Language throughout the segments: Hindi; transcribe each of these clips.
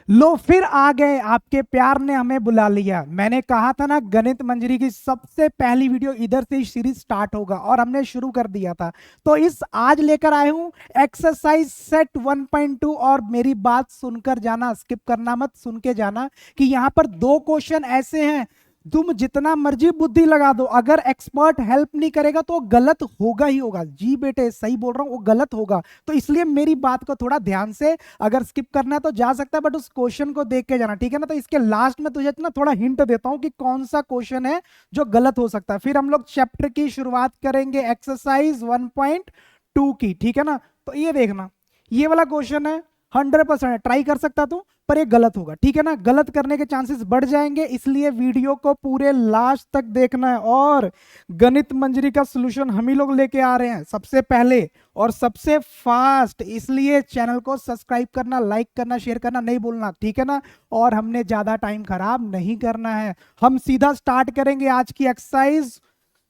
लो फिर आ गए, आपके प्यार ने हमें बुला लिया। मैंने कहा था ना, गणित मंजरी की सबसे पहली वीडियो इधर से ही सीरीज स्टार्ट होगा, और हमने शुरू कर दिया था। तो इस आज लेकर आए हूं एक्सरसाइज सेट 1.2। और मेरी बात सुनकर जाना, स्किप करना मत, सुन के जाना कि यहां पर दो क्वेश्चन ऐसे हैं, तुम जितना मर्जी बुद्धि लगा दो, अगर एक्सपर्ट हेल्प नहीं करेगा तो गलत होगा ही होगा। जी बेटे सही बोल रहा हूं, वो गलत होगा। तो इसलिए मेरी बात को थोड़ा ध्यान से, अगर स्किप करना है तो जा सकता है, बट उस क्वेश्चन को देख के जाना, ठीक है ना। तो इसके लास्ट में तुझे ना थोड़ा हिंट देता हूं कि कौन सा क्वेश्चन है जो गलत हो सकता है। फिर हम लोग चैप्टर की शुरुआत करेंगे एक्सरसाइज 1.2 की, ठीक है ना। तो ये देखना, ये वाला क्वेश्चन है, 100% ट्राई कर सकता तू, पर ये गलत होगा, ठीक है ना। गलत करने के चांसेस बढ़ जाएंगे, इसलिए वीडियो को पूरे लास्ट तक देखना है। और गणित मंजरी का सॉल्यूशन हम ही लोग लेके आ रहे हैं सबसे पहले और सबसे फास्ट, इसलिए चैनल को सब्सक्राइब करना, लाइक करना, शेयर करना नहीं भूलना, ठीक है ना। और हमने ज्यादा टाइम खराब नहीं करना है, हम सीधा स्टार्ट करेंगे आज की एक्सरसाइज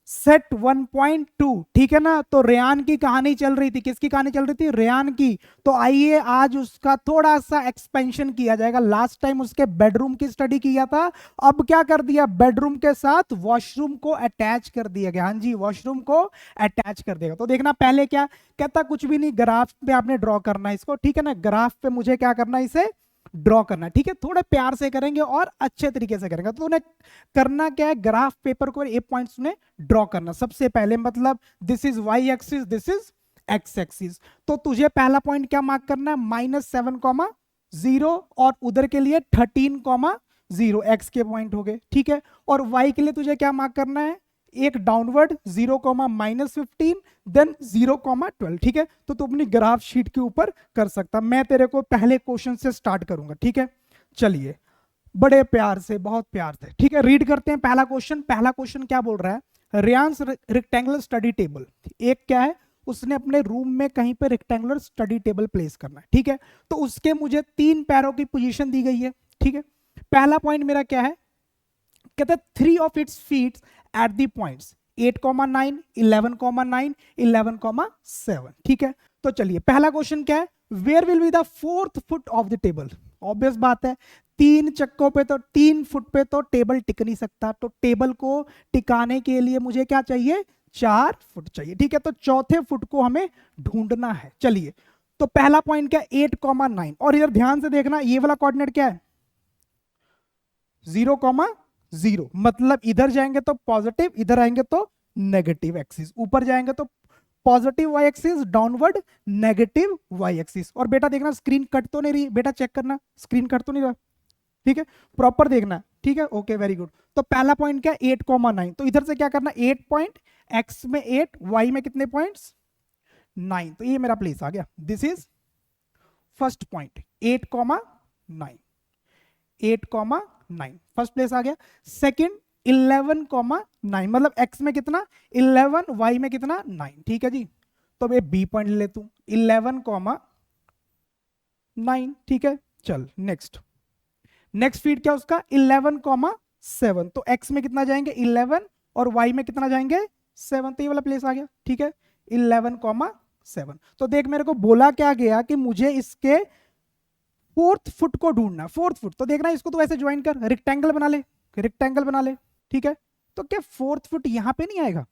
सेट 1.2, ठीक है ना। तो रेयान की कहानी चल रही थी, किसकी कहानी चल रही थी? रेयान की। तो आइए आज उसका थोड़ा सा एक्सपेंशन किया जाएगा। लास्ट टाइम उसके बेडरूम की स्टडी किया था, अब क्या कर दिया, बेडरूम के साथ वॉशरूम को अटैच कर दिया गया। हाँ जी, वॉशरूम को अटैच कर देगा। तो देखना पहले क्या कहता, कुछ भी नहीं, ग्राफ पे आपने ड्रॉ करना है इसको, ठीक है ना। ग्राफ पे मुझे क्या करना है, इसे ड्रॉ करना, ठीक है। थोड़े प्यार से करेंगे और अच्छे तरीके से करेंगे। तो उन्हें करना क्या है, ग्राफ पेपर को ए पॉइंट्स में ड्रॉ करना सबसे पहले। मतलब this is y axis, this is x axis. तो तुझे पहला पॉइंट क्या मार्क करना है, -7,0, और उधर के लिए 13,0, एक्स के पॉइंट हो गए, ठीक है। और वाई के लिए तुझे क्या मार्क करना है, एक डाउनवर्ड 0,-15, देन 0,12, ठीक है। तो तू अपनी ग्राफ शीट के ऊपर कर सकता। मैं तेरे को पहले क्वेश्चन से स्टार्ट करूंगा, ठीक है। चलिए, बड़े प्यार से, बहुत प्यार से, ठीक है। रीड करते हैं पहला क्वेश्चन। पहला क्वेश्चन क्या बोल रहा है, रियांस रेक्टेंगुलर स्टडी टेबल। एक क्या है, उसने अपने रूम में कहीं पे रेक्टेंगुलर स्टडी टेबल प्लेस करना है, ठीक है। तो उसके मुझे 3 पैरों की पोजीशन दी गई है, ठीक है। पहला पॉइंट मेरा क्या है, कहता है 3 of its feet at the points 8,9, 11,9, 11,7, ठीक है। तो चलिए पहला क्वेश्चन क्या है, where will be the 4th foot of the table. Obvious बात है, 3 चक्कों पे तो 3 फुट पे तो टेबल टिक नहीं सकता, तो टेबल को टिकाने के लिए मुझे क्या चाहिए, 4 फुट चाहिए, ठीक है। तो चौथे फुट को हमें ढूंढना है। चलिए, तो पहला पॉइंट क्या, 8,9। और इधर ध्यान से देखना, ये वाला कोऑर्डिनेट क्या है, 0,0। मतलब इधर जाएंगे तो पॉजिटिव, इधर आएंगे तो नेगेटिव एक्सिस। ऊपर जाएंगे तो positive y axis, downward negative y axis. और बेटा देखना, स्क्रीन कट तो नहीं रही, बेटा चेक करना स्क्रीन कट तो नहीं रहा, ठीक है। प्रॉपर देखना, ठीक है, ओके वेरी गुड। तो पहला पॉइंट क्या, 8,9। तो इधर से क्या करना, 8 पॉइंट, एक्स में 8, वाई में कितने पॉइंट्स, 9। तो ये मेरा प्लेस आ गया, this is first point, 8,9, 8,9 first place आ गया। सेकंड 11,9, मतलब x में कितना 11, y में कितना 9, ठीक है जी। तो अब ये b पॉइंट ले लेता हूं, 11,9, ठीक है। चल नेक्स्ट, नेक्स्ट फीड क्या उसका 11,7। तो x में कितना जाएंगे 11, और y में कितना जाएंगे 7। तो ये वाला प्लेस आ गया, ठीक है, 11,7। तो देख मेरे को बोला क्या गया कि मुझे इसके 4th फुट को ढूंढना, 4th फुट। तो देखना इसको तो ऐसे ज्वाइन कर, रेक्टेंगल बना ले, रेक्टेंगल बना ले, ठीक है। तो क्या 4th फुट यहां पे नहीं आएगा,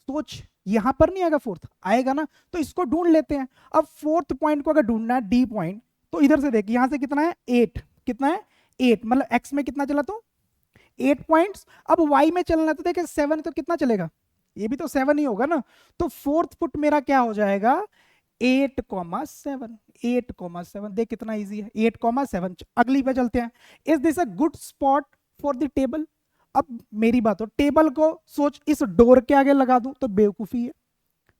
सोच, यहां पर नहीं आएगा, फोर्थ आएगा ना। तो इसको ढूंढ लेते हैं। अब 4th पॉइंट को अगर ढूंढना है, डी पॉइंट, तो इधर से देख, यहां से कितना है 8, कितना है 8, मतलब एक्स में कितना चला तो 8 पॉइंट्स। अब वाई में चलना है, तो देखे 7, तो कितना चलेगा, ये भी तो 7 ही होगा ना। तो 4th फुट मेरा क्या हो जाएगा, 8,7, 8,7। देख कितना इजी है, 8,7। अगली पे चलते हैं, is this a good spot for the table. अब मेरी बात हो, टेबल को सोच इस डोर के आगे लगा दूं तो बेवकूफी है,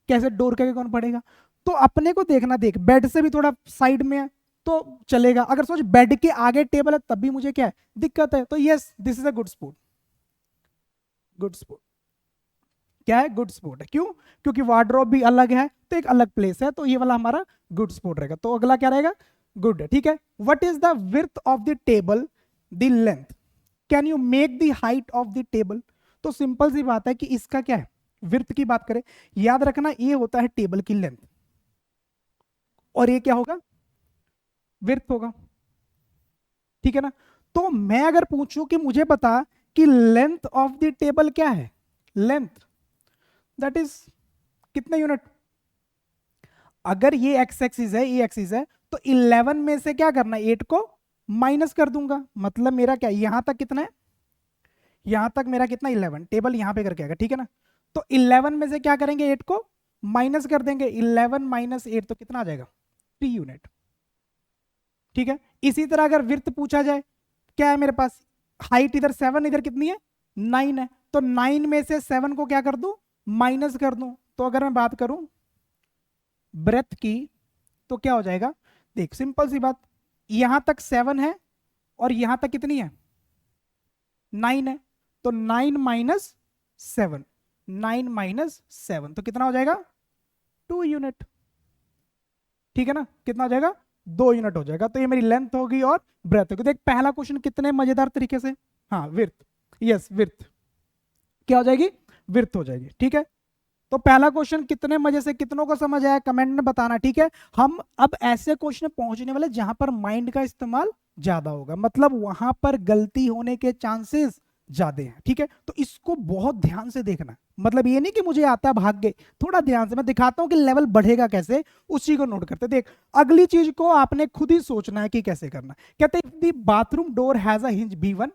कैसे डोर के आगे कौन पड़ेगा। तो अपने को देखना, देख बेड से भी थोड़ा साइड में है तो चलेगा। अगर सोच बेड के आगे टेबल है तब भी मुझे क्या है, दिक्कत है। तो yes, this is a good spot, good spot. क्या है, गुड स्पॉट है, क्यों, क्योंकि वार्डरोब भी अलग है तो एक अलग प्लेस है, तो ये वाला हमारा गुड स्पॉट रहेगा। तो अगला क्या रहेगा, गुड है, ठीक है। What is the width of the table, the length, can you make the height of the table. तो सिंपल सी बात है कि इसका क्या है, विड्थ की बात करें, याद रखना ये होता है टेबल की लेंथ, और ये क्या होगा, विड्थ होगा, ठीक है ना। तो मैं अगर पूछूं कि मुझे बता कि लेंथ ऑफ द टेबल क्या है, लेंथ दैट इज कितने यूनिट, अगर ये एक्स एक्सिस है, ये एक्सिस है, तो 11 में से क्या करना है, 8 को माइनस कर दूंगा, मतलब मेरा क्या, यहां तक कितना है, यहां तक मेरा कितना 11, टेबल यहां पे करके आएगा, ठीक है ना। तो 11 में से क्या करेंगे, 8 को माइनस कर देंगे, 11 माइनस 8 तो कितना आ जाएगा, 3 यूनिट। ठीक है, इसी तरह अगर विर्थ पूछा जाए, क्या है मेरे पास, हाइट इधर 7, इधर कितनी है 9 है, तो 9 में से 7 को क्या कर दूं, माइनस कर दूं। तो अगर मैं बात करूं ब्रेथ की, तो क्या हो जाएगा, देख सिंपल सी बात, यहां तक 7 है और यहां तक कितनी है 9 है, तो 9 माइनस 7, 9 माइनस 7 तो कितना हो जाएगा 2 यूनिट। ठीक है ना, कितना हो जाएगा 2 यूनिट हो जाएगा। तो ये मेरी लेंथ होगी और ब्रेथ होगी। देख पहला क्वेश्चन कितने मजेदार तरीके से, हाँ विर्थ, यस विर्थ क्या हो जाएगी, विर्थ हो जाएगी। ठीक है, तो पहला क्वेश्चन कितने मजे से, कितनों को समझ आया कमेंट में बताना। ठीक है, हम अब ऐसे क्वेश्चन पहुंचने वाले जहां पर माइंड का इस्तेमाल ज्यादा होगा, मतलब वहां पर गलती होने के चांसेस ज्यादा हैं। ठीक है, तो इसको बहुत ध्यान से देखना, मतलब ये नहीं कि मुझे आता है भाग गए, थोड़ा ध्यान से मैं दिखाता हूं कि लेवल बढ़ेगा कैसे, उस चीज को नोट करते। देख अगली चीज को आपने खुद ही सोचना है कि कैसे करना। कहते हैं the bathroom door has a hinge B1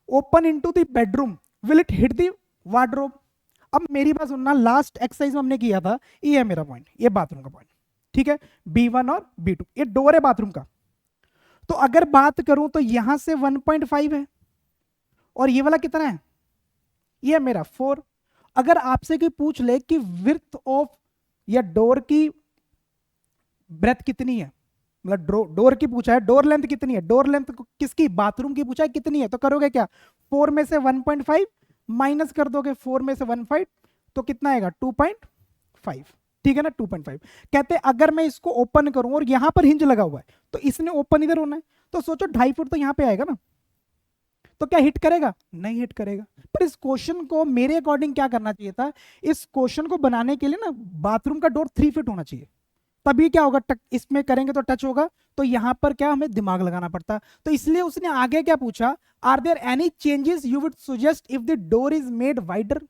open into the bedroom will it hit the wardrobe. अब मेरी बात सुनना, लास्ट एक्सरसाइज में हमने किया था, ये है मेरा पॉइंट, ये बाथरूम का पॉइंट। ठीक है, B1 और B2 ये डोर है बाथरूम का। तो अगर बात करूं तो यहां से 1.5 है और ये वाला कितना है, ये है मेरा 4। अगर आपसे कोई पूछ ले कि विड्थ ऑफ या डोर की ब्रेथ कितनी है, मतलब डोर की पूछा है, डोर लेंथ कितनी है, डोर लेंथ किसकी, बाथरूम की पूछा है कितनी है, तो करोगे क्या, 4 में से 1.5 माइनस कर दोगे, 4 में से 1.5 तो कितना आएगा 2.5। ठीक है ना 2.5। कहते हैं अगर मैं इसको ओपन करूं और यहां पर हिंज लगा हुआ है, तो इसने ओपन इधर होना है, तो सोचो 2.5 फुट तो यहां पे आएगा ना, तो क्या हिट करेगा, नहीं हिट करेगा। पर इस क्वेश्चन को मेरे अकॉर्डिंग क्या करना चाहिए था, इस क्वेश्चन को बनाने के लिए ना बाथरूम का डोर 3 फीट होना चाहिए, तभी क्या होगा, इसमें करेंगे तो टच होगा, तो यहां पर क्या हमें दिमाग लगाना पड़ता। तो इसलिए उसने आगे क्या पूछा, are there any changes you would suggest if the door is made wider.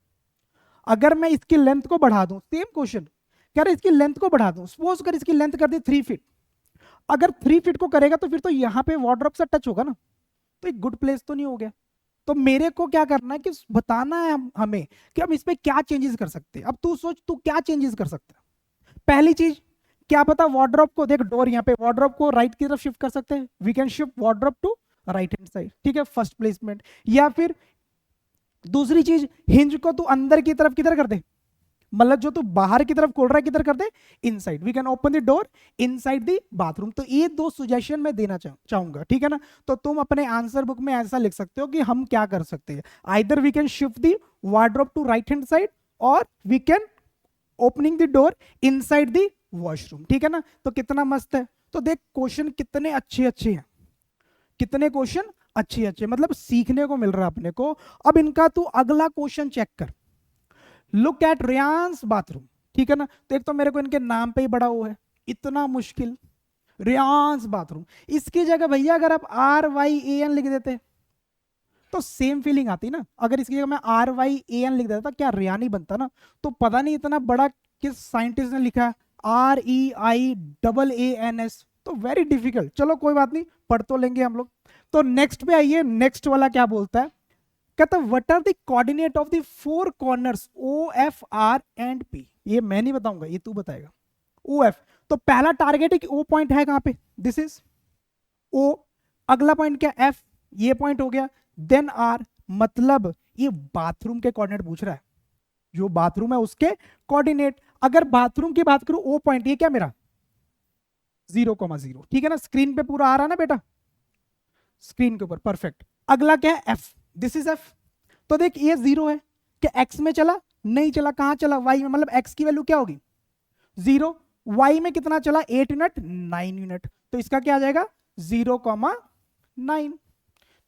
अगर मैं इसकी लेंथ को बढ़ा दूं, सेम क्वेश्चन कह रहे इसकी लेंथ को बढ़ा दूं, सपोज कर इसकी लेंथ कर दी 3 फीट, अगर 3 फीट को करेगा तो फिर तो यहां पे वार्डरोब से टच होगा ना, तो एक गुड प्लेस तो नहीं हो गया। तो मेरे को क्या करना है कि बताना है हमें कि हम इस पे क्या चेंजेस कर सकते हैं। अब तू सोच तू क्या चेंजेस कर सकता है। पहली चीज क्या पता, वार्डरोब को देख, डोर यहाँ पे, वार्डरोब को राइट की तरफ शिफ्ट कर सकते हैं, we can shift wardrobe to right hand side. ठीक है, फर्स्ट प्लेसमेंट। या फिर दूसरी चीज, हिंज को तू अंदर की तरफ किधर कर दे, मतलब जो तू बाहर की तरफ खोल रहा है किधर कर दे, inside, we can open the door inside the bathroom. तो ये 2 सजेशन मैं देना चाहूंगा। ठीक है ना, तो तुम अपने आंसर बुक में ऐसा लिख सकते हो कि हम क्या कर सकते हैं, either we can shift the wardrobe to right hand side और we can opening the door inside the washroom. ठीक है ना, तो कितना मस्त है। तो देख क्वेश्चन कितने अच्छे अच्छे हैं, कितने क्वेश्चन अच्छे अच्छे, मतलब सीखने को मिल रहा है अपने को। अब इनका तू अगला क्वेश्चन चेक कर, लुक एट रियांस बाथरूम। ठीक है ना, तो एक तो मेरे को इनके नाम पे ही बड़ा वो है, इतना मुश्किल रियांस बाथरूम, इसकी जगह भैया अगर आप RYAN लिख देते तो सेम फीलिंग आती ना। अगर इसकी जगह मैं RYAN लिख देता क्या रियानी बनता ना। तो पता नहीं इतना बड़ा किस साइंटिस्ट ने लिखा है REIAANS, तो वेरी डिफिकल्ट। चलो कोई बात नहीं, पढ़ तो लेंगे हम लोग। तो नेक्स्ट पे आइए, नेक्स्ट वाला क्या बोलता है, कहता है what are the coordinate of the 4 corners OF R and P। ये मैं नहीं बताऊंगा, ये तू बताएगा। OF, तो पहला टारगेट है कि O पॉइंट है कहां पे, दिस इज O। अगला पॉइंट क्या, F, ये पॉइंट हो गया, देन R, मतलब ये बाथरूम के कोऑर्डिनेट पूछ रहा है, जो बाथरूम है उसके कोऑर्डिनेट। अगर बाथरूम की बात करूं, O पॉइंट ये क्या मेरा 0,0। ठीक है ना, स्क्रीन पे पूरा आ रहा है ना बेटा, स्क्रीन के ऊपर परफेक्ट। अगला क्या है F, दिस इज F। तो देख ये 0 है, क्या X में चला, नहीं चला, कहां चला Y में, मतलब X की वैल्यू क्या होगी 0, Y में कितना चला 8 यूनिट 9 यूनिट, तो इसका क्या आ जाएगा 0,9।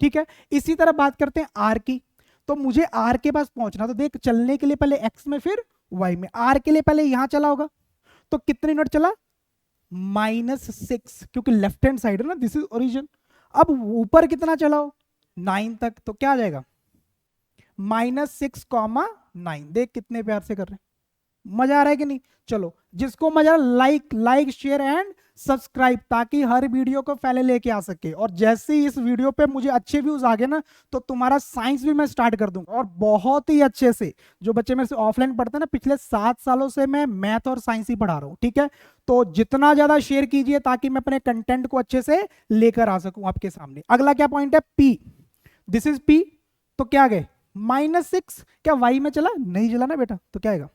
ठीक है, इसी तरह बात करते हैं R की, तो मुझे R के पास पहुंचना, तो देख चलने के लिए पहले X में फिर Y में, R के लिए पहले यहां चला होगा, तो कितने यूनिट चला -6, क्योंकि लेफ्ट हैंड साइड है ना, दिस इज ओरिजिन। अब ऊपर कितना चलाओ 9 तक, तो क्या आ जाएगा -6,9। देख कितने प्यार से कर रहे हैं, मजा आ रहा है कि नहीं। चलो जिसको मजा आ रहा है लाइक शेयर एंड सब्सक्राइब, ताकि हर वीडियो को पहले लेके आ सके। और जैसे ही इस वीडियो पे मुझे अच्छे व्यूज आ गए ना, तो तुम्हारा साइंस भी मैं स्टार्ट कर दूंगा, और बहुत ही अच्छे से। जो बच्चे मेरे से ऑफलाइन पढ़ते हैं ना, पिछले 7 सालों से मैं मैथ और साइंस ही पढ़ा रहा हूँ, ठीक है। तो जितना ज्यादा शेयर कीजिए, ताकि मैं अपने कंटेंट को अच्छे से लेकर आ सकूं आपके सामने। अगला क्या पॉइंट है, पी, दिस इज पी। तो क्या गए -6, क्या वाई में चला, नहीं चला ना बेटा, तो क्या आएगा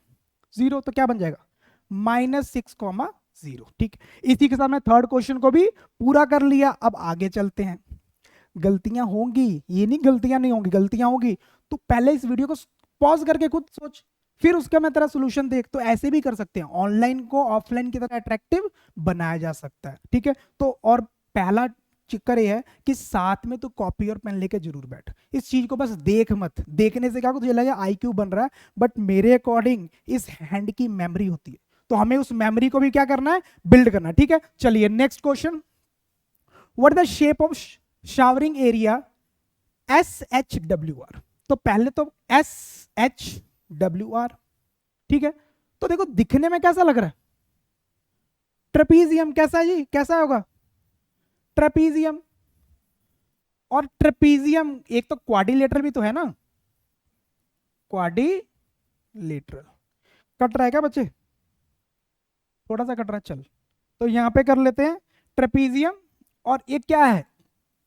0। तो क्या बन जाएगा -6,0। ठीक, इसी के साथ मैं थर्ड क्वेश्चन को भी पूरा कर लिया। अब आगे चलते हैं। गलतियां होंगी, ये नहीं गलतियां नहीं होंगी, गलतियां होंगी। तो पहले इस वीडियो को पॉज करके खुद सोच, फिर उसका मैं तेरा सोल्यूशन देख। तो ऐसे भी कर सकते हैं, ऑनलाइन को ऑफलाइन की तरह अट्रैक्टिव बनाया जा सकता है, ठीक है। तो और पहला चक्कर ये है कि साथ में तो कॉपी और पेन लेके जरूर बैठ। इस चीज को बस देख मत, देखने से क्या तुझे लगे आईक्यू बन रहा है, बट मेरे अकॉर्डिंग इस हैंड की मेमोरी होती है। तो हमें उस मेमोरी को भी क्या करना है, बिल्ड करना है, ठीक है। चलिए next question, what the shape of showering area SHWR। तो पहले तो SHWR, ठीक है। तो देखो दिखने में कैसा लग रहा है, ट्रेपीजियम कैसा है जी, कैसा होगा ट्रेपीजियम। और ट्रेपीजियम एक तो क्वाड्रिलेटरल भी तो है ना, क्वाड्रिलेटरल। कट रहा है क्या बच्चे, थोड़ा सा कट रहा है, चल। तो यहां पे कर लेते हैं ट्रेपीजियम, और ये क्या है,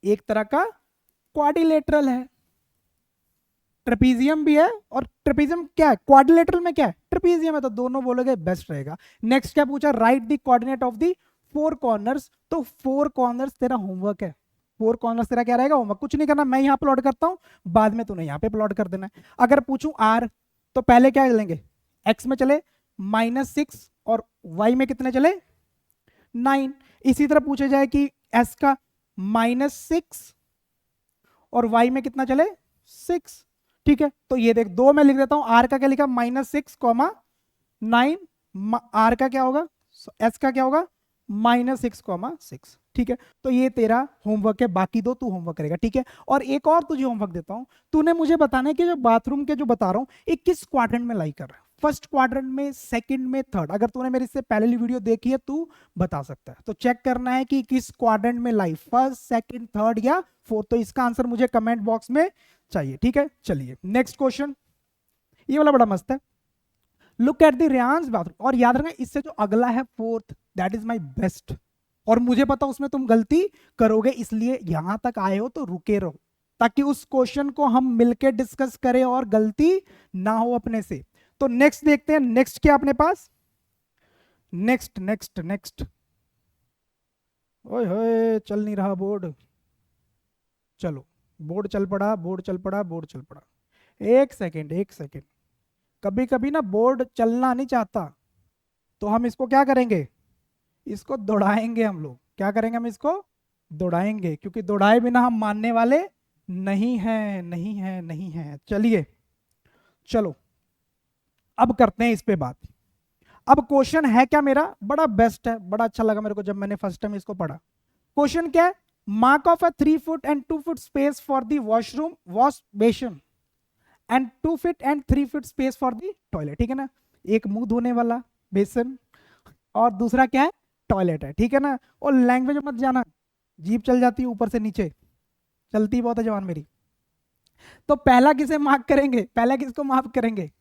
एक तरह का क्वाड्रिलेटरल है। ट्रेपीजियम भी है, और ट्रेपीजियम क्या है, क्वाड्रिलेटरल में क्या है, ट्रेपीजियम है, तो दोनों बोलोगे बेस्ट रहेगा। नेक्स्ट क्या पूछा, right the coordinate of the 4 corners. तो 4 कॉर्नर्स तेरा होमवर्क है। 4 कॉर्नर्स तेरा क्या रहेगा, होमवर्क। कुछ नहीं करना, मैं यहाँ प्लॉट करता हूँ, बाद में तूने यहाँ पे प्लॉट कर देना है। अगर पूछूं आर, तो पहले क्या लेंगे, एक्स में चले -6, और वाई में कितने चले 9। इसी तरह पूछे जाए कि एस का -6 और वाई में कितना चले 6, ठीक है। तो ये देख, दो मैं लिख देता हूं, आर का क्या लिखा -6,9, आर का क्या होगा, एस का क्या होगा -6,6, ठीक है। तो ये तेरा होमवर्क है, बाकी दो तू होमवर्क करेगा, ठीक है। और एक और तुझे होमवर्क देता हूं, तूने मुझे बताना है कि जो बाथरूम के जो बता रहा हूं, ये किस क्वाड्रेंट में लाई कर रहा है, फर्स्ट क्वाड्रेंट में, सेकंड में, थर्ड। अगर तूने मेरी इससे पहले वीडियो देखी है, तू बता सकता है। तो चेक करना है कि किस क्वाड्रेंट में लाई, फर्स्ट, सेकंड, थर्ड या फोर्थ। तो इसका आंसर मुझे कमेंट बॉक्स में चाहिए, ठीक है। चलिए नेक्स्ट क्वेश्चन, ये वाला बड़ा मस्त है। लुक एट द रेयांस बाथरूम, और याद रखना इससे जो अगला है fourth, that is my best. और मुझे पता उसमें तुम गलती करोगे, इसलिए यहां तक आए हो तो रुके रहो, ताकि उस क्वेश्चन को हम मिलकर डिस्कस करें और गलती ना हो अपने से। तो नेक्स्ट देखते हैं, नेक्स्ट क्या अपने पास, नेक्स्ट नेक्स्ट नेक्स्ट, ओए होए चल नहीं रहा बोर्ड। चलो बोर्ड चल पड़ा, बोर्ड चल पड़ा, बोर्ड चल पड़ा। एक सेकेंड, एक सेकेंड। कभी कभी ना बोर्ड चलना नहीं चाहता, तो हम इसको क्या करेंगे, इसको दौड़ाएंगे हम लोग। क्या करेंगे, हम इसको दौड़ाएंगे, क्योंकि दौड़ाए बिना हम मानने वाले नहीं है, नहीं है, नहीं है। चलिए चलो अब करते हैं इस पे बात। अब क्वेश्चन है क्या मेरा, बड़ा बेस्ट है, बड़ा अच्छा लगा मेरे को जब मैंने फर्स्ट टाइम इसको पढ़ा। क्वेश्चन क्या है, mark of a 3 foot and 2 foot space for the washroom wash basin and 2 feet and 3 feet space for the toilet, ठीक है ना। एक मुंह धोने वाला बेसिन, और दूसरा क्या है, टॉयलेट है, ठीक है ना। और लैंग्वेज मत जाना, जीप चल जाती है ऊपर से नीचे, चलती बहुत है जवान मेरी। तो पहला किसे मार्क करेंगे, पहला किसको मार्क करेंगे,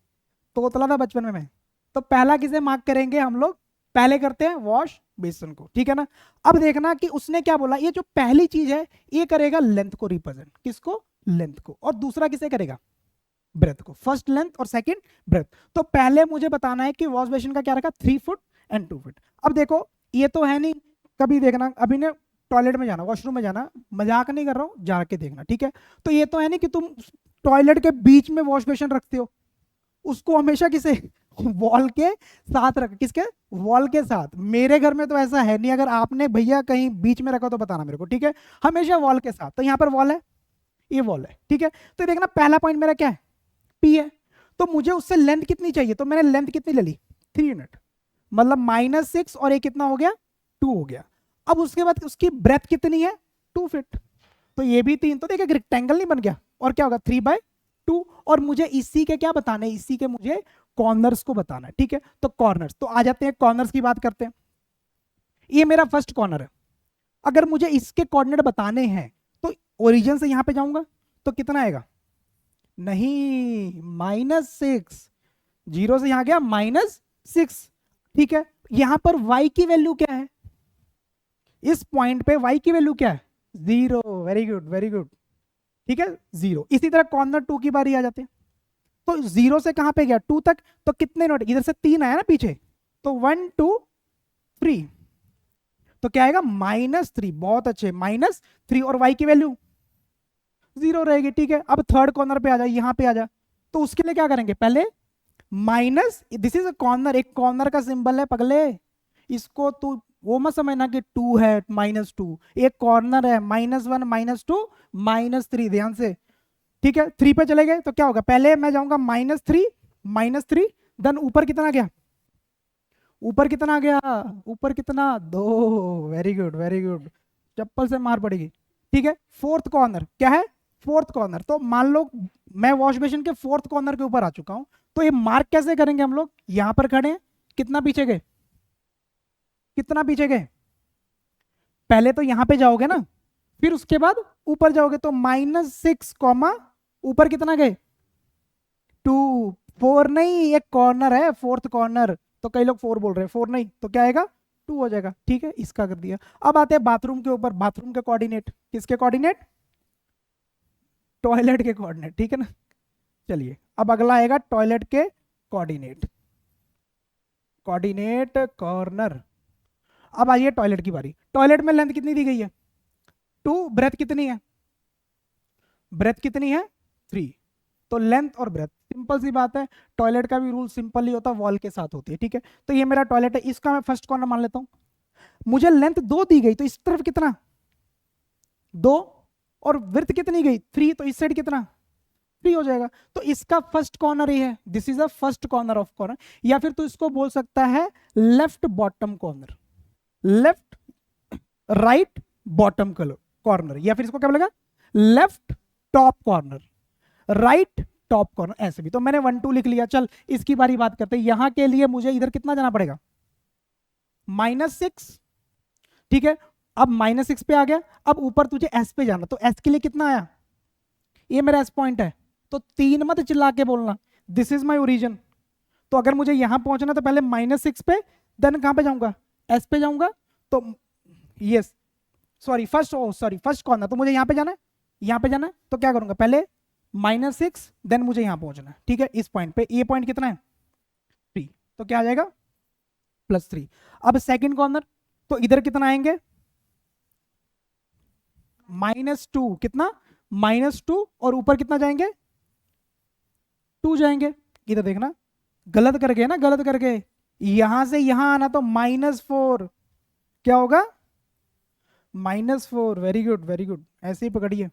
तोतला था बचपन में मैं। तो पहला किसे मार्क करेंगे हम लोग, पहले करते हैं वॉश बेसिन को, ठीक है ना। अब देखना कि उसने क्या बोला, ये जो पहली चीज है ये करेगा लेंथ को रिप्रेजेंट, किसको, लेंथ को। और दूसरा किसे करेगा, ब्रेथ को। फर्स्ट लेंथ और सेकंड ब्रेथ। तो पहले मुझे बताना है कि वॉश बेसिन का क्या रखा, 3 फुट एंड 2 फीट। अब देखो ये तो है नहीं, कभी देखना, अभी ने टॉयलेट में जाना, वॉशरूम में जाना, मजाक नहीं कर रहा हूं, जाके देखना, ठीक है। तो ये तो है नहीं कि तुम टॉयलेट के बीच में वॉश बेसिन रखते हो, उसको हमेशा किसे, वॉल के साथ रख, किसके, वॉल के साथ। मेरे घर में तो ऐसा है नहीं, अगर आपने भैया कहीं बीच में रखा तो बताना मेरे को, ठीक है। हमेशा वॉल के साथ। तो यहाँ पर वॉल है, ये वॉल है, ठीक है। तो देखना पहला पॉइंट मेरा क्या है, पी है। तो मुझे उससे लेंथ कितनी चाहिए, तो मैंने लेंथ कितनी ले ली, 3 यूनिट, मतलब -6 और ये कितना हो गया 2 हो गया। अब उसके बाद उसकी ब्रेथ कितनी है 2 फीट, तो ये भी 3, तो देखिए रेक्टेंगल नहीं बन गया, और क्या होगा 3/2। और मुझे इसी के क्या बताना है, इसी के मुझे कॉर्नर्स को बताना है, ठीक है। तो कॉर्नर्स, तो आ जाते हैं कॉर्नर्स की बात करते हैं। ये मेरा फर्स्ट कॉर्नर है, अगर मुझे इसके कोऑर्डिनेट बताने हैं तो ओरिजिन से यहां पे जाऊंगा, तो कितना आएगा, नहीं -6, जीरो से यहां गया -6, ठीक है। यहां पर y की वैल्यू क्या है, इस पॉइंट पे y की वैल्यू क्या है, 0, वेरी गुड वेरी गुड, ठीक है 0। इसी तरह कॉर्नर 2 की बारी आ जाते हैं, तो 0 से कहां पे गया 2 तक, तो कितने नोट, इधर से 3 आया ना पीछे, तो 1 2 3, तो क्या आएगा -3, बहुत अच्छे -3, और y की वैल्यू 0 रहेगी, ठीक है। अब थर्ड कॉर्नर पे आ जा, यहां पे आ जा, तो उसके लिए क्या करेंगे, पहले minus, this is a corner, एक कॉर्नर का सिंबल है पगले, इसको तू वो मत समझना कि 2 है -2, एक कॉर्नर है -1 -2 -3, ध्यान से, ठीक है। 3 पे चले गए तो क्या होगा, पहले मैं जाऊंगा -3, देन ऊपर कितना गया, ऊपर कितना गया, ऊपर कितना 2, वेरी गुड वेरी गुड, चप्पल से मार पड़ेगी, ठीक है। फोर्थ कॉर्नर क्या है, फोर्थ कॉर्नर, तो मान लो मैं वॉश बेसिन के फोर्थ कॉर्नर के ऊपर आ चुका हूं, तो ये मार्क कैसे करेंगे हम लोग, यहां पर खड़े हैं, कितना पीछे गए, कितना पीछे गए, पहले तो यहां पे जाओगे ना, फिर उसके बाद ऊपर जाओगे, तो -6 कॉमा ऊपर कितना गए 2, 4 नहीं, एक कॉर्नर है फोर्थ कॉर्नर, तो कई लोग 4 बोल रहे हैं, 4 नहीं, तो क्या आएगा 2 हो जाएगा, ठीक है, इसका कर दिया। अब आते हैं बाथरूम के ऊपर, बाथरूम के कोऑर्डिनेट, किसके कोऑर्डिनेट, टॉयलेट के कोऑर्डिनेट, ठीक है ना। चलिए अब अगला आएगा टॉयलेट के कोऑर्डिनेट, कोऑर्डिनेट कॉर्नर। अब आइए टॉयलेट की बारी, टॉयलेट में लेंथ कितनी दी गई है 2, ब्रेथ कितनी है, ब्रेथ कितनी है 3, तो लेंथ और ब्रेथ, सिंपल सी बात है, टॉयलेट का भी रूल सिंपल ही होता है, वॉल के साथ होती है, ठीक है। तो ये मेरा टॉयलेट है, इसका मैं फर्स्ट कॉर्नर मान लेता हूं, मुझे लेंथ 2 दी गई, तो इस तरफ कितना 2, और विड्थ कितनी गई 3, तो इस साइड कितना 3 हो जाएगा, तो इसका फर्स्ट कॉर्नर ये है, this is a first corner of corner, या फिर तो इसको बोल सकता है left bottom corner, left right bottom corner, या फिर इसको क्या बोलेगा left top corner, right top corner, ऐसे भी। तो मैंने 1 2 लिख लिया, चल इसकी बारी बात करते हैं, यहां के लिए मुझे इधर कितना जाना पड़ेगा -6, ठीक है। अब -6 पे आ गया, अब ऊपर तुझे S पे जाना, तो S के लिए कितना आया, ये मेरा S पॉइंट है, तो 3 मत चिल्ला के बोलना, दिस इज माई ओरिजिन, तो अगर मुझे यहां पहुंचना तो पहले -6 पे, देन कहां पे जाऊंगा S पे जाऊंगा, तो यस सॉरी फर्स्ट कॉर्नर, तो मुझे यहां पे जाना है, यहां पे जाना है, तो क्या करूंगा पहले -6, देन मुझे यहां पहुंचना है, ठीक है, इस पॉइंट पे, ये पॉइंट कितना है 3, तो क्या आ जाएगा +3। अब सेकंड कॉर्नर, तो इधर कितना आएंगे -2, कितना -2, और ऊपर कितना जाएंगे 2 जाएंगे, इधर देखना, गलत कर गए ना, गलत कर गए, यहां से यहां आना, तो -4, क्या होगा -4, वेरी गुड वेरी गुड, ऐसे ही पकड़िए,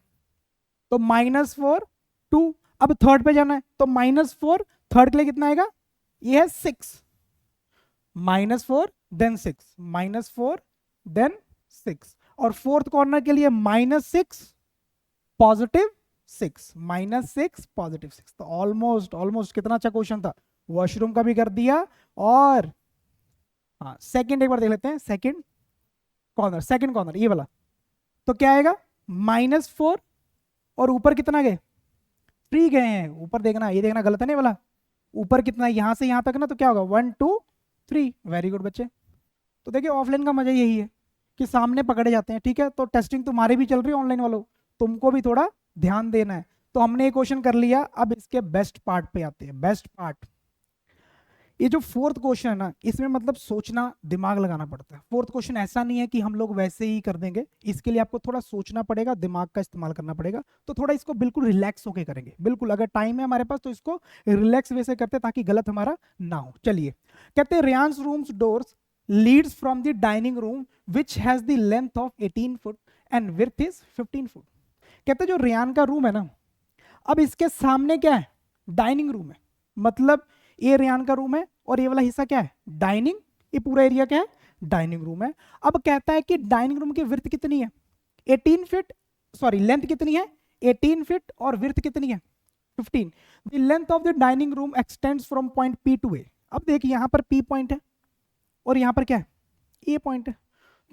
तो -4 2, अब थर्ड पे जाना है, तो -4 थर्ड के लिए कितना आएगा, ये है 6, -4 देन 6, -4 देन 6, और फोर्थ कॉर्नर के लिए -6 पॉजिटिव 6, -6 पॉजिटिव 6, तो ऑलमोस्ट ऑलमोस्ट कितना अच्छा क्वेश्चन था, वॉशरूम का भी कर दिया, और हाँ सेकंड एक बार देख लेते हैं, सेकंड कॉर्नर ये वाला, तो क्या आएगा -4, और ऊपर कितना गए 3 गए हैं, ऊपर देखना, ये देखना गलत है नहीं वाला, ऊपर कितना है यहां से यहां तक ना, तो क्या होगा 1 2 3, वेरी गुड बच्चे। तो देखिए ऑफलाइन का मजा यही है कि सामने पकड़े जाते हैं, ठीक है। तो टेस्टिंग तुम्हारी भी चल रही है ऑनलाइन वालों, तुमको भी थोड़ा ध्यान देना है। तो हमने ये क्वेश्चन कर लिया, अब इसके बेस्ट पार्ट पे आते हैं, बेस्ट पार्ट, ये जो फोर्थ क्वेश्चन है ना, इसमें मतलब सोचना दिमाग लगाना पड़ता है। फोर्थ क्वेश्चन ऐसा नहीं है कि हम लोग वैसे ही कर देंगे, इसके लिए आपको थोड़ा सोचना पड़ेगा, दिमाग का इस्तेमाल करना पड़ेगा, तो थोड़ा इसको बिल्कुल रिलैक्स होके करेंगे, बिल्कुल अगर टाइम है हमारे पास तो इसको रिलैक्स वे से करते हैं ताकि गलत हमारा ना हो। चलिए कहते हैं रेयांस rooms doors leads from the dining room which has the length of 18 foot and width is 15 foot. कहते हैं जो रेयान का रूम है ना, अब इसके सामने क्या है डाइनिंग रूम है, मतलब ये रेयान का रूम है और ये वाला हिस्सा क्या है डाइनिंग, ये पूरा एरिया क्या है डाइनिंग रूम है। अब कहता है कि डाइनिंग रूम की विड्थ कितनी है 18 फीट सॉरी लेंथ कितनी है 18 फीट और विड्थ कितनी है 15। The length of the dining room extends from point P to A. अब देखिए यहां पर पी पॉइंट है और यहां पर क्या है ए पॉइंट है,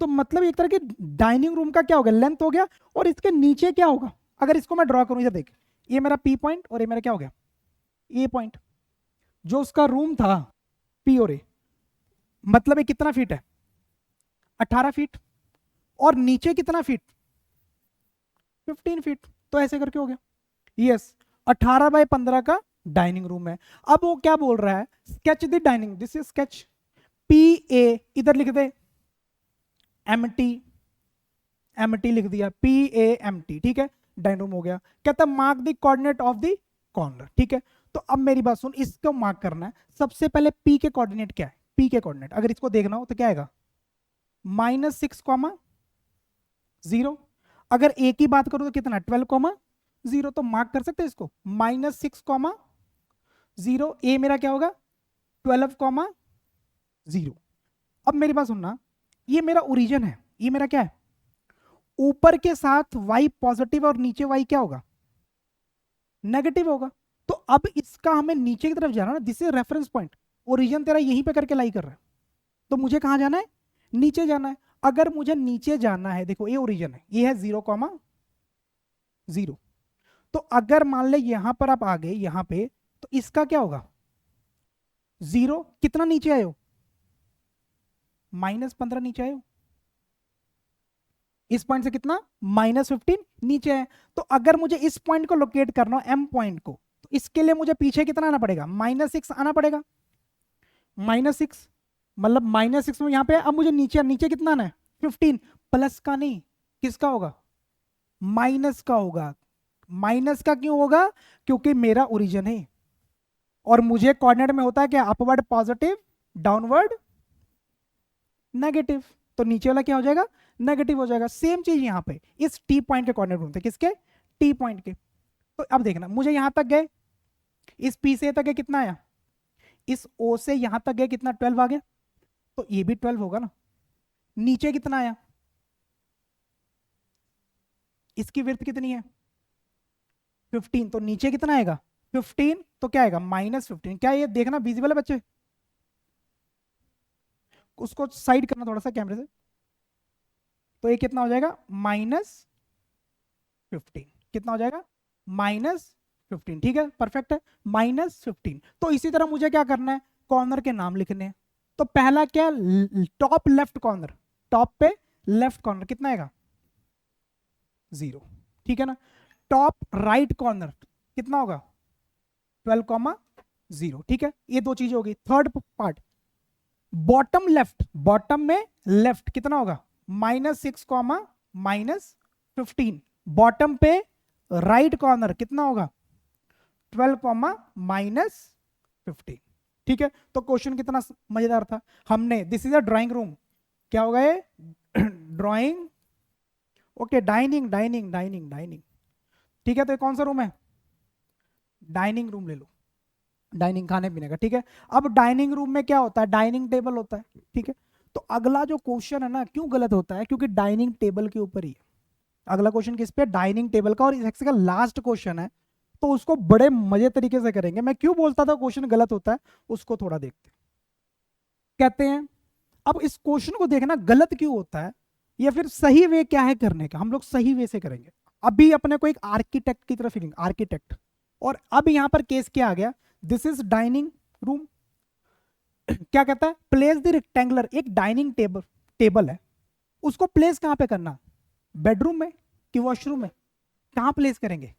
तो मतलब एक तरह के डाइनिंग रूम का क्या होगा लेंथ हो गया, और इसके नीचे क्या होगा अगर इसको मैं ड्रॉ करूं, इधर देख ये मेरा पी पॉइंट और ये मेरा क्या हो गया ए पॉइंट, जो उसका रूम था पी और ए, मतलब ये कितना फीट है 18 फीट, और नीचे कितना फीट 15 फीट, तो ऐसे करके हो गया। यस 18 बाय 15 का डाइनिंग रूम है। अब वो क्या बोल रहा है sketch the dining, this is sketch P A, इधर लिख दे एम टी लिख दिया पी ए एम टी, ठीक है डाइनिंग रूम हो गया। कहता mark the coordinate of the corner, ठीक है। तो अब मेरी बात सुन, इसको मार्क करना है। सबसे पहले पी के कोऑर्डिनेट क्या है, पी के कोऑर्डिनेट अगर इसको देखना हो तो क्या आएगा -6,0। अगर ए की बात करूं तो कितना 12,0, तो मार्क कर सकते हैं इसको -6,0। ए मेरा क्या होगा 12,0। अब मेरी बात सुनना, ये मेरा ओरिजिन है, ये मेरा क्या है ऊपर के साथ y पॉजिटिव और नीचे y क्या होगा नेगेटिव होगा। तो अब इसका हमें नीचे की तरफ जाना ना, this is reference point, origin तेरा यहीं पे करके लाई कर रहा है, तो मुझे कहां जाना है नीचे जाना है। अगर मुझे नीचे जाना है, देखो ये ओरिजिन है, ये है 0,0, तो अगर मान ले यहां पर आप आ गए यहां पे, तो इसका क्या होगा 0, कितना नीचे आयो -15 नीचे आयो, इस पॉइंट से कितना -15 नीचे है। तो अगर मुझे इस पॉइंट को लोकेट करना हो एम पॉइंट को, तो इसके लिए मुझे पीछे कितना आना पड़ेगा -6 आना पड़ेगा, -6 मतलब -6 में यहां पे। अब मुझे नीचे नीचे कितना आना है 15, प्लस का नहीं किसका होगा माइनस का होगा। माइनस का क्यों होगा क्योंकि मेरा ओरिजिन है, और मुझे कोऑर्डिनेट में होता है क्या अपवर्ड पॉजिटिव डाउनवर्ड नेगेटिव, तो नीचे वाला क्या हो जाएगा नेगेटिव हो जाएगा। सेम चीज यहां पे इस टी पॉइंट के कोऑर्डिनेट ढूंढते, किसके टी पॉइंट के। तो अब देखना मुझे यहां तक गए, इस पी से तक गए कितना आया, इस ओ से यहां तक गए कितना 12 आ गया, तो ये भी 12 होगा ना। नीचे कितना आया, इसकी विड्थ कितनी है 15, तो नीचे कितना आएगा 15, तो क्या आएगा -15। क्या ये देखना विजिबल है बच्चे, उसको साइड करना थोड़ा सा कैमरे से, तो ये कितना हो जाएगा -15, कितना हो जाएगा -15, ठीक है परफेक्ट है -15। तो इसी तरह मुझे क्या करना है कॉर्नर के नाम लिखने हैं। तो पहला क्या टॉप लेफ्ट कॉर्नर, टॉप पे लेफ्ट कॉर्नर कितना आएगा 0, ठीक है ना। टॉप राइट कॉर्नर कितना होगा 12,0, ठीक है। ये दो चीजें होगी। Third part bottom left, bottom में लेफ्ट कितना होगा -6, -15। बॉटम पे राइट कॉर्नर कितना होगा 12, -15, ठीक है। तो क्वेश्चन कितना मजेदार था। हमने this is a drawing room, क्या होगा ये drawing, okay dining dining dining dining, ठीक है। तो ये कौन सा रूम है डाइनिंग रूम ले लो, डाइनिंग खाने पीने का, ठीक है। अब डाइनिंग रूम में क्या होता है डाइनिंग टेबल होता है, ठीक है। तो अगला जो क्वेश्चन है ना क्यों गलत होता है क्योंकि डाइनिंग टेबल के ऊपर ही है। अगला क्वेश्चन किस पे डाइनिंग टेबल का, और इस का लास्ट क्वेश्चन है, तो उसको बड़े मजे तरीके से करेंगे। मैं क्यों बोलता था क्वेश्चन गलत होता है उसको थोड़ा देखते कहते हैं। अब इस क्वेश्चन को देखना गलत क्यों होता है या फिर सही वे क्या है करने का, हम लोग सही वे से करेंगे। अभी अपने को एक आर्किटेक्ट की तरफ फीलिंग आर्किटेक्ट, और अब यहां पर केस क्या आ गया दिस इज डाइनिंग रूम। क्या कहता है प्लेस द रेक्टेंगुलर, एक डाइनिंग टेबल है, उसको प्लेस कहां पे करना बेडरूम में कि वॉशरूम में, कहां प्लेस करेंगे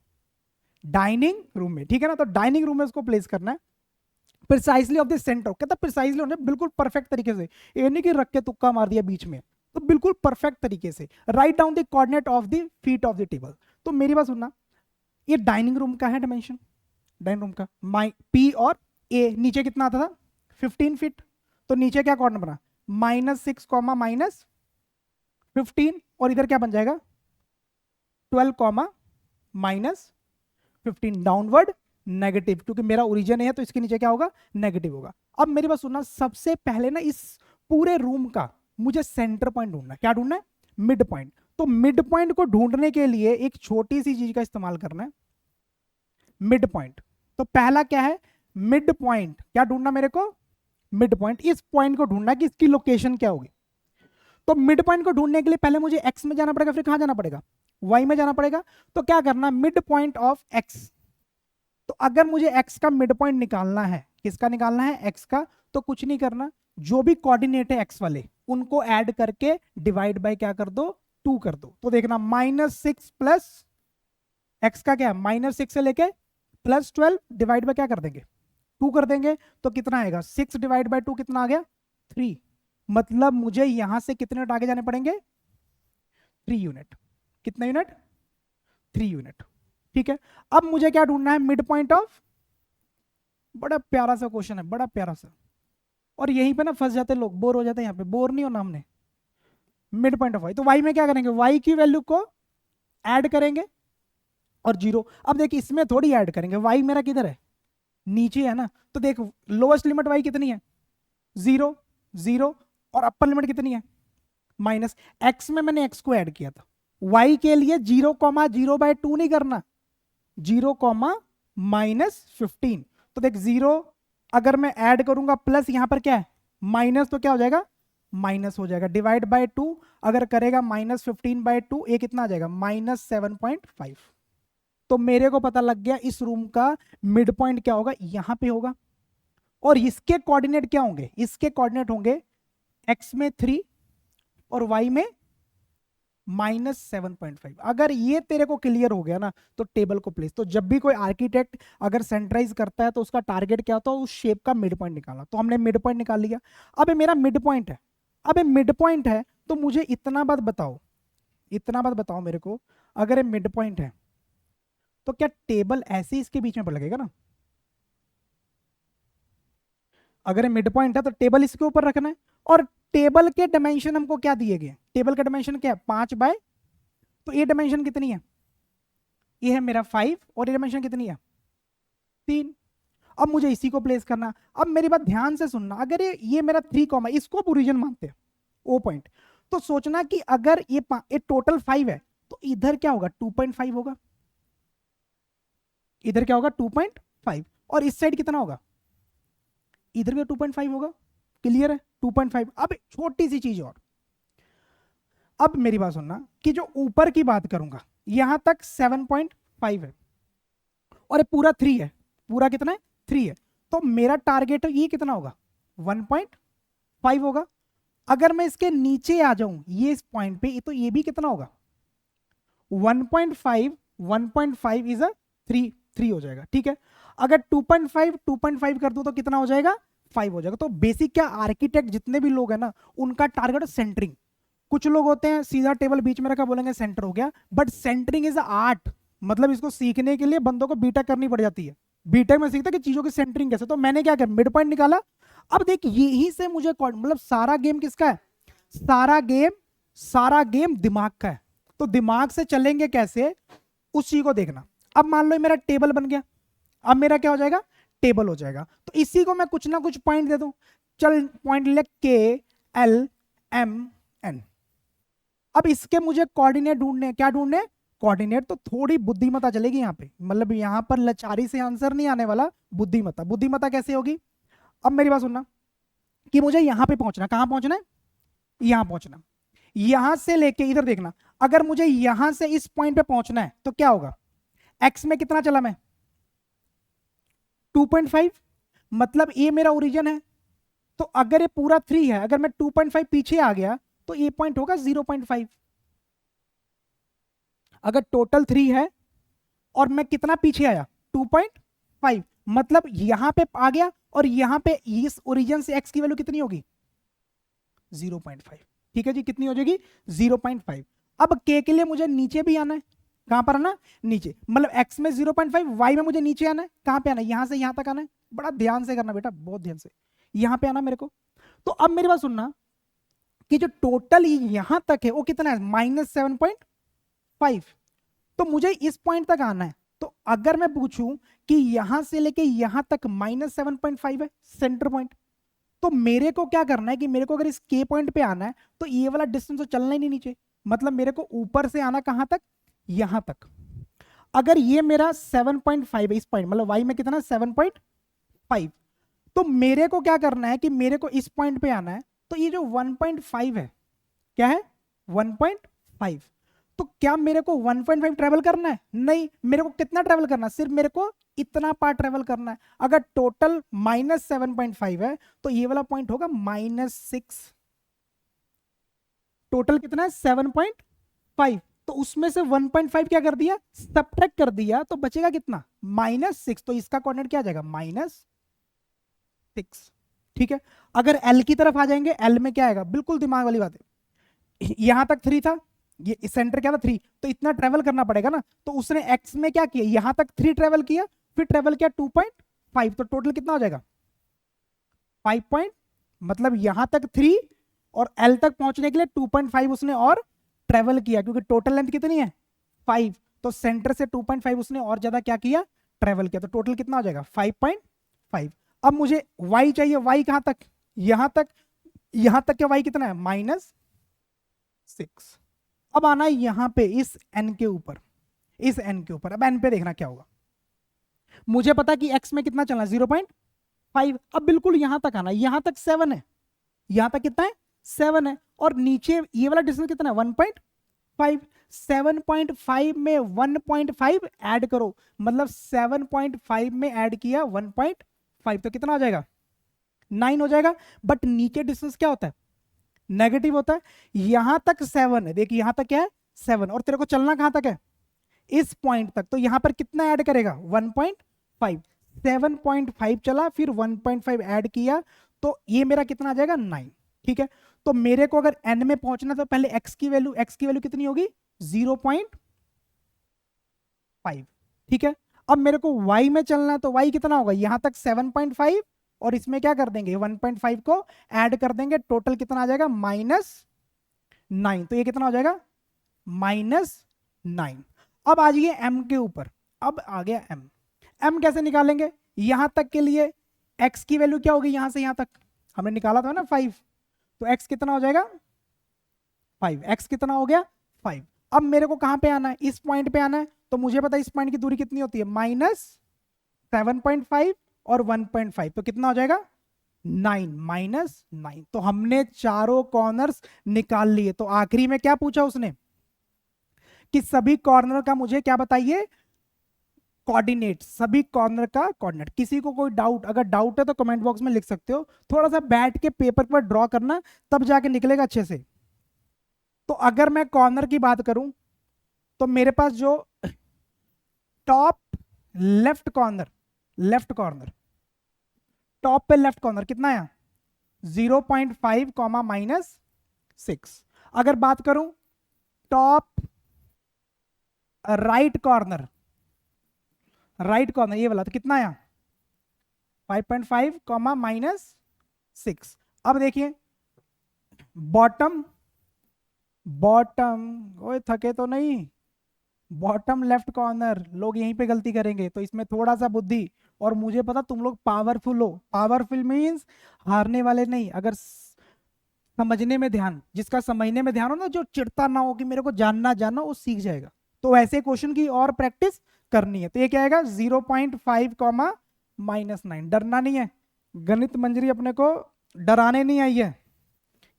डाइनिंग रूम में, ठीक है ना। तो डाइनिंग रूम में उसको प्लेस करना है प्रिसाइजली ऑफ द सेंटर। कहता प्रिसाइजली होने बिल्कुल परफेक्ट तरीके से, ये नहीं कि रख के तुक्का मार दिया बीच में, तो बिल्कुल परफेक्ट तरीके से write down the coordinate of the feet of the table. तो मेरी बात सुनना, ये डाइनिंग रूम का है डायमेंशन, डाइनिंग रूम का माई पी और ए, नीचे कितना आता था 15 फीट, तो नीचे क्या कॉर्नर बना -6, -15, और इधर क्या बन जाएगा 12, -15 डाउनवर्ड नेगेटिव, क्योंकि मेरा ओरिजिन है तो इसके नीचे क्या होगा नेगेटिव होगा। अब मेरी बात सुनना, सबसे पहले ना इस पूरे रूम का मुझे सेंटर पॉइंट ढूंढना है। क्या ढूंढना है मिड पॉइंट। तो मिड पॉइंट को ढूंढने के लिए एक छोटी सी चीज का इस्तेमाल करना है, मिड पॉइंट। तो पहला क्या है, मिड पॉइंट। क्या ढूंढना मेरे को, मिड पॉइंट। इस पॉइंट को ढूंढना कि इसकी लोकेशन क्या होगी। तो मिड पॉइंट को ढूंढने के लिए पहले मुझे एक्स में जाना पड़ेगा, फिर कहां जाना पड़ेगा, वाई में जाना पड़ेगा। तो क्या करना, मिड पॉइंट ऑफ एक्स। तो अगर मुझे एक्स का मिड पॉइंट निकालना है, किसका निकालना है, एक्स का, तो कुछ नहीं करना, जो भी कोऑर्डिनेट है एक्स वाले उनको ऐड करके डिवाइड बाय क्या कर दो, 2 कर दो। तो देखना -6 प्लस एक्स का क्या है, -6 से लेके +12 डिवाइड बाय क्या कर देंगे, 2 कर देंगे। तो कितना आएगा, 6 डिवाइड बाय 2 कितना आ गया, 3। मतलब मुझे यहां से कितने यूनिट आगे जाने पड़ेंगे, 3 यूनिट। कितना यूनिट, 3 यूनिट। ठीक है, अब मुझे क्या ढूंढना है, मिड पॉइंट ऑफ। बड़ा प्यारा सा क्वेश्चन है, बड़ा प्यारा सा। और यहीं पे ना फंस जाते लोग, बोर हो जाते हैं। यहाँ पे बोर नहीं होना हमने। मिड पॉइंट ऑफ वाई, तो वाई में क्या करेंगे, वाई की वैल्यू को ऐड करेंगे और 0। अब देखिए इसमें थोड़ी ऐड करेंगे, वाई मेरा किधर है, नीचे है ना। तो देख लोएस्ट लिमिट वाई कितनी है, 0 0, और अपर लिमिट कितनी है, माइनस। एक्स में मैंने एक्स को ऐड किया था, वाई के लिए 0,0/2 नहीं करना, 0,-15। तो देख 0 अगर मैं ऐड करूंगा प्लस यहां पर क्या है माइनस, तो क्या हो जाएगा, माइनस हो जाएगा। डिवाइड बाय 2 अगर करेगा -15/2, ये कितना आ जाएगा, -7.5। तो मेरे को पता लग गया इस रूम का मिड पॉइंट क्या होगा, यहां पे होगा। और इसके कोऑर्डिनेट क्या होंगे, इसके कोऑर्डिनेट होंगे एक्स में 3 और वाई में -7.5। अगर ये तेरे को क्लियर हो गया ना, तो टेबल को प्लेस। तो जब भी कोई आर्किटेक्ट अगर सेंट्राइज करता है तो उसका टारगेट क्या होता है, उस शेप का मिड पॉइंट निकालना। तो हमने मिड पॉइंट निकाल लिया। अब ये मेरा मिड पॉइंट है, अब ये मिड पॉइंट है, तो मुझे इतना बात बताओ, इतना बात बताओ मेरे को, अगर ये मिड पॉइंट है तो क्या टेबल ऐसे ही इसके बीच में पर लगेगा ना। अगर ये मिड पॉइंट है तो टेबल इसके ऊपर रखना है। और टेबल के डायमेंशन हमको क्या दिए गए, टेबल का डायमेंशन क्या है, 5 तो ये डायमेंशन कितनी है, ये है मेरा 5, और ये डायमेंशन कितनी है, 3। अब मुझे इसी को प्लेस करना। अब मेरी बात ध्यान से सुनना, अगर ये मेरा 3, इसको ओरिजिन मानते हैं, ओ पॉइंट। तो सोचना कि अगर ये टोटल 5 है, तो इधर क्या होगा, 2.5 होगा। इधर क्या होगा, 2.5। और इस साइड कितना होगा, इधर भी 2.5 होगा। क्लियर है, 2.5। अब छोटी सी चीज और, अब मेरी बात सुनना कि जो ऊपर की बात करूंगा, यहां तक 7.5 है और ये पूरा 3 है। पूरा कितना है, 3 है। तो मेरा टारगेट ये कितना होगा, 1.5 होगा। अगर मैं इसके नीचे आ जाऊं ये इस पॉइंट पे, तो ये भी कितना होगा, 1.5 1.5 इज अ 3 हो जाएगा। ठीक है, अगर 2.5 कर दूं तो कितना हो जाएगा, 5 हो जाएगा। तो बेसिक क्या, आर्किटेक्ट जितने भी लोग हैं ना, उनका टारगेट सेंटरिंग। कुछ लोग होते हैं सीधा टेबल बीच में रखा, बोलेंगे सेंटर हो गया, बट सेंटरिंग इज आर्ट। मतलब इसको सीखने के लिए बंदों को बीटेक करनी पड़ जाती है। बीटेक में सीखता कि चीजों की सेंटरिंग कैसे। तो मैंने क्या किया, मिड पॉइंट निकाला। अब देख यही से मुझे मतलब सारा गेम किसका है, सारा गेम दिमाग का है। तो दिमाग से चलेंगे कैसे, उस चीज को देखना। अब मान लो मेरा टेबल बन गया, अब मेरा क्या हो जाएगा, टेबल हो जाएगा। तो इसी को मैं कुछ ना कुछ पॉइंट दे दूं। चल पॉइंट ले KLMN। अब इसके मुझे कोऑर्डिनेट ढूंढने, क्या ढूंढने, कोऑर्डिनेट। तो थोड़ी बुद्धिमता चलेगी यहाँ पे, मतलब यहाँ पर लाचारी से आंसर नहीं आने वाला, बुद्धिमता। बुद्धिमता कैसे होगी, अब मेरी बात सुनना कि मुझे यहां पे पहुंचना, कहां पहुंचना है, यहां पहुंचना। यहां से लेके इधर देखना, अगर मुझे यहां से इस पॉइंट पे पहुंचना है तो क्या होगा, एक्स में कितना चला मैं, 2.5। मतलब ये मेरा ओरिजिन है। तो अगर ये पूरा 3 है, अगर मैं 2.5 पीछे आ गया तो ये पॉइंट होगा 0.5। अगर टोटल 3 है और मैं कितना पीछे आया, 2.5, मतलब यहां पे आ गया। और यहां पे इस ओरिजिन से एक्स की वैल्यू कितनी होगी, 0.5। ठीक है जी, कितनी हो जाएगी, 0.5। अब के लिए मुझे नीचे भी आना है, कहां पर आना, नीचे। मतलब एक्स में 0.5, वाई में मुझे नीचे आना है। कहां पे आना है, यहां से यहां तक आना है। बड़ा ध्यान से करना बेटा, बहुत ध्यान से, यहां पे आना मेरे को। तो अब मेरी बात सुनना कि जो टोटल यहां तक है वो कितना है, -7.5। तो मुझे इस पॉइंट तक आना है। तो अगर मैं पूछूं कि यहां से लेके यहां तक -7.5 है सेंटर पॉइंट, तो मेरे को क्या करना है कि मेरे को अगर इस के पॉइंट पे आना है तो ये वाला डिस्टेंस तो चलना ही नहीं नीचे, मतलब मेरे को ऊपर से आना कहां तक, यहां तक। अगर ये मेरा 7.5 है इस पॉइंट, मतलब y में कितना 7.5, तो मेरे को क्या करना है कि मेरे को इस पॉइंट पे आना है। तो ये जो 1.5 है, क्या है 1.5, तो क्या मेरे को 1.5 ट्रेवल करना है? नहीं, मेरे को कितना ट्रेवल करना है, सिर्फ मेरे को इतना पार्ट ट्रेवल करना है। अगर टोटल -7.5 है तो ये वाला पॉइंट होगा -6। टोटल कितना है 7.5, तो उसमें से 1.5 क्या कर दिया, सब्ट्रैक्ट कर दिया, तो बचेगा कितना -6। तो इसका कोऑर्डिनेट क्या आ जाएगा -6। ठीक है, अगर एल की तरफ आ जाएंगे, एल में क्या आएगा, बिल्कुल दिमाग वाली बात है, यहां तक 3 था, ये सेंटर क्या था 3, तो इतना ट्रेवल करना पड़ेगा ना। तो उसने एक्स में क्या किया, यहां तक 3 ट्रेवल किया, फिर ट्रेवल किया 2.5, तो टोटल कितना हो जाएगा 5 पॉइंट, मतलब यहां तक 3 और एल तक पहुंचने के लिए 2.5 उसने और ट्रेवल किया, क्योंकि टोटल लेंथ कितनी है 5, तो सेंटर से 2.5 उसने और ज्यादा क्या किया, ट्रेवल किया। तो टोटल कितना हो जाएगा 5.5। अब मुझे y चाहिए, y कहां तक, यहां तक, यहां तक का y कितना है -6। अब आना है यहां पे इस n के ऊपर, इस n के ऊपर। अब n पे देखना क्या होगा, मुझे पता कि x में कितना चलना है 0.5। अब बिल्कुल यहां तक आना, यहां तक 7 है, यहां तक कितना है 7 है, और नीचे ये वाला डिस्टेंस कितना है 1.5। 7.5 में 1.5 ऐड करो, मतलब 7.5 में ऐड किया 1.5, तो कितना हो जाएगा 9 हो जाएगा। बट नीचे डिस्टेंस क्या होता है, नेगेटिव होता है। यहां तक 7 है, देखिए यहां तक क्या है 7, और तेरे को चलना कहां तक है, इस पॉइंट तक, तो यहां पर कितना ऐड करेगा 1.5। 7.5 चला, फिर 1.5 ऐड किया, तो ये मेरा कितना आ जाएगा 9। ठीक है, तो मेरे को अगर n में पहुंचना तो पहले x की वैल्यू कितनी होगी 0.5। ठीक है, अब मेरे को y में चलना है, तो y कितना होगा, यहां तक 7.5 और इसमें क्या कर देंगे 1.5 को ऐड कर देंगे, टोटल कितना आ जाएगा -9। तो ये कितना हो जाएगा -9। अब आ जाइए m के ऊपर। अब आ गया m कैसे निकालेंगे, यहां तक के लिए x की वैल्यू क्या होगी, यहां से यहां तक हमने निकाला था ना 5, तो x कितना हो जाएगा 5, x कितना हो गया 5। अब मेरे को कहां पे आना है, इस पॉइंट पे आना है, तो मुझे पता है इस पॉइंट की दूरी कितनी होती है -7.5 और 1.5, तो कितना हो जाएगा 9, -9। तो हमने चारों कॉर्नर्स निकाल लिए। तो आखिरी में क्या पूछा उसने कि सभी कॉर्नर का मुझे क्या बताइए कोऑर्डिनेट, सभी कॉर्नर का कोऑर्डिनेट। किसी को कोई डाउट, अगर डाउट है तो कमेंट बॉक्स में लिख सकते हो, थोड़ा सा बैठ के पेपर पर ड्रॉ करना, तब जाके निकलेगा अच्छे से। तो अगर मैं कॉर्नर की बात करूं, तो मेरे पास जो टॉप लेफ्ट कॉर्नर टॉप पे लेफ्ट कॉर्नर कितना है 0.5 कॉमा -6। अगर बात करूं टॉप राइट कॉर्नर ये वाला, तो कितना है 5.5 कॉमा -6। अब देखिए बॉटम ओए थके तो नहीं, बॉटम लेफ्ट कॉर्नर, लोग यहीं पे गलती करेंगे, तो इसमें थोड़ा सा बुद्धि। और मुझे पता तुम लोग पावरफुल हो, पावरफुल मींस हारने वाले नहीं। अगर समझने में ध्यान, जिसका समझने में ध्यान हो ना, जो चिढ़ता ना हो कि मेरे को जानना वो सीख जाएगा। तो ऐसे क्वेश्चन की और प्रैक्टिस करनी है। तो ये क्या आएगा 0.5 कॉमा -9। डरना नहीं है, गणित मंजरी अपने को डराने नहीं आई है,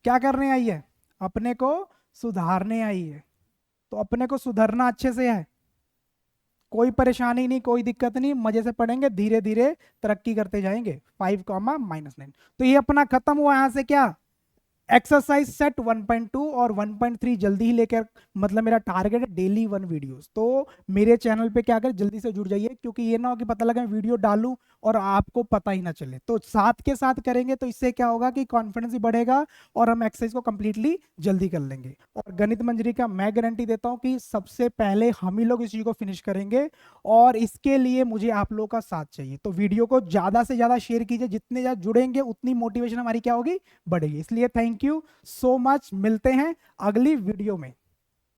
क्या करने आई है, अपने को सुधारने आई है। तो अपने को सुधरना अच्छे से है, कोई परेशानी नहीं, कोई दिक्कत नहीं, मजे से पढ़ेंगे, धीरे धीरे तरक्की करते जाएंगे। 5 कॉमा -9, तो ये अपना खत्म हुआ यहां से क्या एक्सरसाइज सेट 1.2 और 1.3 जल्दी ही लेकर, मतलब मेरा टारगेट है डेली 1 वीडियोस। तो मेरे चैनल पे क्या कर जल्दी से जुड़ जाइए, क्योंकि ये ना हो कि पता लगे वीडियो डालूं और आपको पता ही ना चले। तो साथ के साथ करेंगे तो इससे क्या होगा कि कॉन्फिडेंस भी बढ़ेगा और हम एक्सरसाइज को कंप्लीटली जल्दी कर लेंगे। और गणित मंजरी का मैं गारंटी देता हूँ कि सबसे पहले हम ही लोग इस चीज को फिनिश करेंगे, और इसके लिए मुझे आप लोगों का साथ चाहिए। तो वीडियो को ज्यादा से ज्यादा शेयर कीजिए, जितने ज्यादा जुड़ेंगे उतनी मोटिवेशन हमारी क्या होगी, बढ़ेगी। इसलिए थैंक यू सो मच, मिलते हैं अगली वीडियो में।